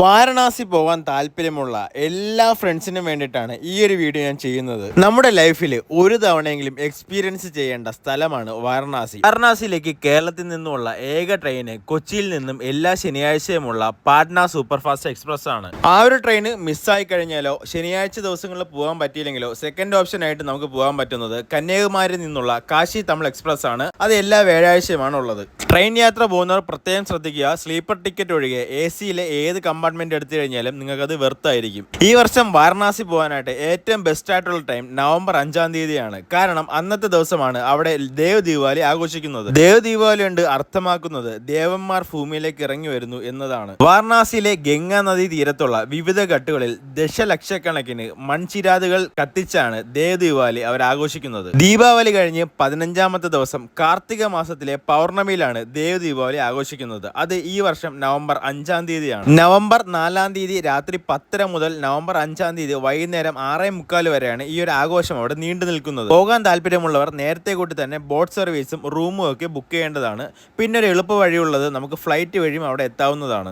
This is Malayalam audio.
വാരണാസി പോകാൻ താല്പര്യമുള്ള എല്ലാ ഫ്രണ്ട്സിനും വേണ്ടിയിട്ടാണ് ഈ ഒരു വീഡിയോ ഞാൻ ചെയ്യുന്നത്. നമ്മുടെ ലൈഫിൽ ഒരു തവണയെങ്കിലും എക്സ്പീരിയൻസ് ചെയ്യേണ്ട സ്ഥലമാണ് വാരണാസി. വാരണാസിയിലേക്ക് കേരളത്തിൽ നിന്നുമുള്ള ഏക ട്രെയിന് കൊച്ചിയിൽ നിന്നും എല്ലാ ശനിയാഴ്ചയുമുള്ള പാട്ന സൂപ്പർ ഫാസ്റ്റ് എക്സ്പ്രസ് ആണ്. ആ ഒരു ട്രെയിന് മിസ്സായി കഴിഞ്ഞാലോ ശനിയാഴ്ച ദിവസങ്ങളിൽ പോകാൻ പറ്റിയില്ലെങ്കിലോ സെക്കൻഡ് ഓപ്ഷൻ ആയിട്ട് നമുക്ക് പോകാൻ പറ്റുന്നത് കന്യാകുമാരിയിൽ നിന്നുള്ള കാശി തമിഴ് എക്സ്പ്രസ് ആണ്. അത് എല്ലാ വ്യാഴാഴ്ചയുമാണ് ഉള്ളത്. ട്രെയിൻ യാത്ര പോകുന്നവർ പ്രത്യേകം ശ്രദ്ധിക്കുക. സ്ലീപ്പർ ടിക്കറ്റ് ഒഴികെ AC-യിലെ ഏത് കമ്പാർട്ട്മെന്റ് എടുത്തു കഴിഞ്ഞാലും നിങ്ങൾക്കത് വെർത്തായിരിക്കും. ഈ വർഷം വാരണാസി പോകാനായിട്ട് ഏറ്റവും ബെസ്റ്റ് ആയിട്ടുള്ള ടൈം നവംബർ 5-ാം തീയതിയാണ്. കാരണം അന്നത്തെ ദിവസമാണ് അവിടെ ദേവ് ദീപാവലി ആഘോഷിക്കുന്നത്. ദേവ് ദീപാവലി കൊണ്ട് അർത്ഥമാക്കുന്നത് ദേവന്മാർ ഭൂമിയിലേക്ക് ഇറങ്ങി വരുന്നു എന്നതാണ്. വാരണാസിയിലെ ഗംഗാ നദി തീരത്തുള്ള വിവിധ ഘട്ടുകളിൽ ദശലക്ഷക്കണക്കിന് മൺചിരാതുകൾ കത്തിച്ചാണ് ദേവ് ദീപാവലി അവർ ആഘോഷിക്കുന്നത്. ദീപാവലി കഴിഞ്ഞ് 15-ാമത്തെ ദിവസം കാർത്തിക മാസത്തിലെ പൗർണമിയിലാണ് ദേവ് ദീപാവലി ആഘോഷിക്കുന്നത്. അത് ഈ വർഷം നവംബർ 5-ാം തീയതിയാണ്. നവംബർ 4-ാം തീയതി രാത്രി 10:30 മുതൽ നവംബർ 5-ാം തീയതി വൈകുന്നേരം 6:45 വരെയാണ് ഈ ഒരു ആഘോഷം അവിടെ നീണ്ടു നിൽക്കുന്നത്. പോകാൻ താല്പര്യമുള്ളവർ നേരത്തെ കൂട്ടി തന്നെ ബോട്ട് സർവീസും റൂമും ഒക്കെ ബുക്ക് ചെയ്യേണ്ടതാണ്. പിന്നെ ഒരു എളുപ്പ വഴിയുള്ളത് നമുക്ക് ഫ്ലൈറ്റ് വഴിയും അവിടെ എത്താവുന്നതാണ്.